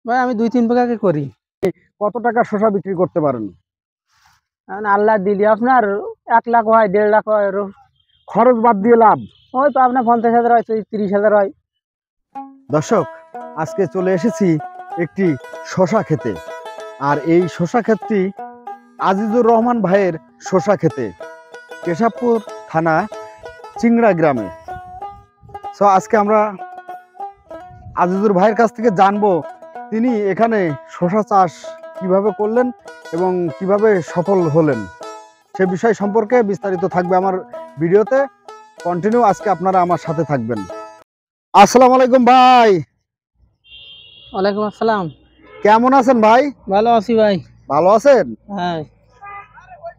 ভাই আমি 2-3 বিঘাকে করি। কত টাকা শসা বিক্রি করতে পারেন? এখন আল্লাহ দিলি আপনার 1 লাখ হয়, 1.5 লাখ হয়, খরচ বাদ দিয়ে লাভ। ওই তো আপনার 50,000 হয়, 30,000 হয়। দর্শক, আজকে চলে এসেছি একটি শসা খেতে। আর এই শসা ক্ষেতটি আজিজুর রহমান ভাইয়ের শসা খেতে, কেশবপুর থানা চিংড়া গ্রামে। সো আজকে আমরা আজিজুর ভাইয়ের কাছ থেকে জানবো তিনি এখানে শসা চাষ কিভাবে করলেন এবং কিভাবে সফল হলেন, সে বিষয় সম্পর্কে বিস্তারিত থাকবে আমার ভিডিওতে। কন্টিনিউ আজকে আপনারা আমার সাথে থাকবেন। আসসালামু আলাইকুম ভাই। ওয়ালাইকুম আসসালাম। কেমন আছেন ভাই? ভালো আছি ভাই। ভালো আছেন? হ্যাঁ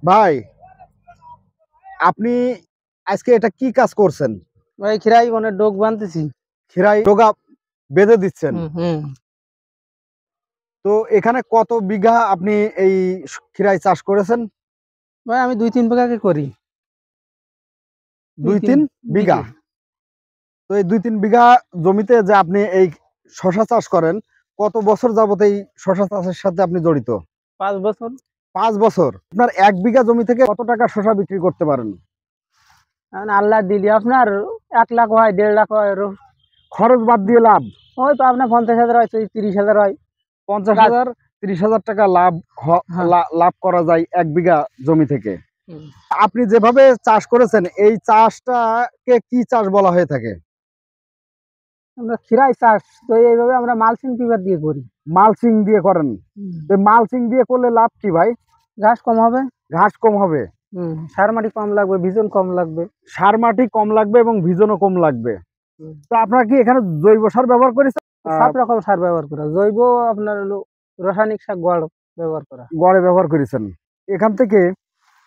ভাই, আপনি আজকে এটা কি কাজ করছেন? ভাই, খিরাই মানে ডোক বানতেছি। খিরাই ডোগা বেঁধে দিচ্ছেন। হুম। তো এখানে কত বিঘা আপনি এই খিরাই চাষ করেছেন? ভাই আমি 2-3 বিঘাকে করি। 2-3 বিঘা। তো এই 2-3 বিঘা জমিতে যে আপনি এই শসা চাষ করেন, কত বছর যাবত এই শসা চাষের সাথে আপনি জড়িত? 5 বছর। 5 বছর। আপনার 1 বিঘা জমি থেকে কত টাকা শসা বিক্রি করতে পারেন? এখন আল্লাহ দিলি আপনার 1 লাখ হয়, 1.5 লাখ হয়, খরচ বাদ দিয়ে লাভ। ওই তো আপনার 50,000 হয়, 30,000 হয়। 50,000 30,000 টাকা লাভ করা যায় 1 বিঘা জমি থেকে। আপনি যেভাবে চাষ করেছেন, এই চাষটাকে কি চাষ বলা হয়ে থাকে? আমরা খিরাই চাষ তো এইভাবে আমরা মালচিং পেপার দিয়ে করি। মালচিং দিয়ে করেন। মালচিং দিয়ে করলে লাভ কি ভাই? ঘাস কম হবে। ঘাস কম হবে। সার মাটি কম লাগবে, ভিজন কম লাগবে। সার মাটি কম লাগবে এবং ভিজনও কম লাগবে। তো আপনারা কি এখানে জৈব সার ব্যবহার করেছেন? সব রকম সার ব্যবহার করা, জৈব আপনার হলো রাসায়নিক সার গড় ব্যবহার করা। গড়ে ব্যবহার করেছেন। এখান থেকে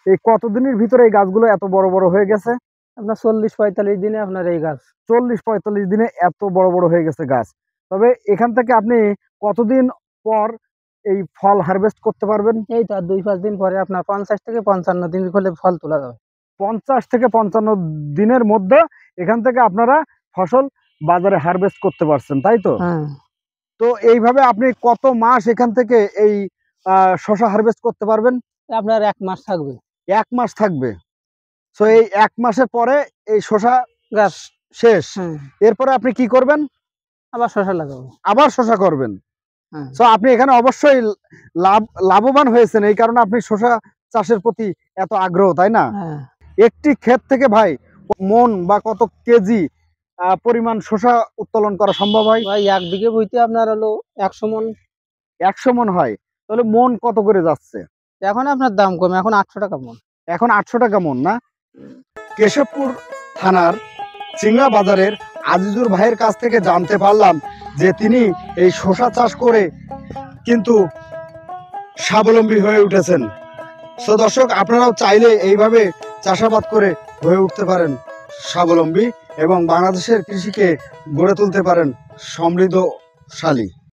এই কতদিনের ভিতরে এই গাছগুলো এত বড় বড় হয়ে গেছে? আপনার 40-45 দিনে আপনার এই গাছ। 40-45 দিনে এত বড় বড় হয়ে গেছে গাছ। তবে এখান থেকে আপনি কতদিন পর এই ফল হারভেস্ট করতে পারবেন? এই তো আর 2-5 দিন পরে আপনার 50 থেকে 55 দিন হলে ফল তোলা যাবে। 50 থেকে 55 দিনের মধ্যে এখান থেকে আপনারা ফসল বাজারে হারভেস্ট করতে পারছেন, তাই তো? তো এইভাবে আপনি কত মাস এখান থেকে এই শসা হারভেস্ট করতে পারবেন? আপনার 1 মাস থাকবে। 1 মাস থাকবে। সো এই 1 মাসের পরে এই শসা গাছ শেষ। এরপরে আপনি কি করবেন? আবার শসা লাগাবো। আবার শসা করবেন। সো আপনি এখানে অবশ্যই লাভবান হয়েছেন, এই কারণে আপনি শসা চাষের প্রতি এত আগ্রহ, তাই না? একটি ক্ষেত থেকে ভাই মন বা কত কেজি পরিমাণ শসা উত্তোলন করা সম্ভব হয়? ভাই 1 বিঘে বইতে আপনার হলো 100 মন। 100 মন হয়। তাহলে মন কত করে যাচ্ছে? এখন আপনার দাম কম, এখন 800 টাকা মন। এখন 800 টাকা মন না? কেশবপুর থানার চিংড়া বাজারের আজিজুর ভাইয়ের কাছ থেকে জানতে পারলাম যে তিনি এই শসা চাষ করে কিন্তু স্বাবলম্বী হয়ে উঠেছেন। সো দর্শক, আপনারাও চাইলে এইভাবে চাষাবাদ করে হয়ে উঠতে পারেন স্বাবলম্বী এবং বাংলাদেশের কৃষিকে গড়ে তুলতে পারেন সমৃদ্ধশালী।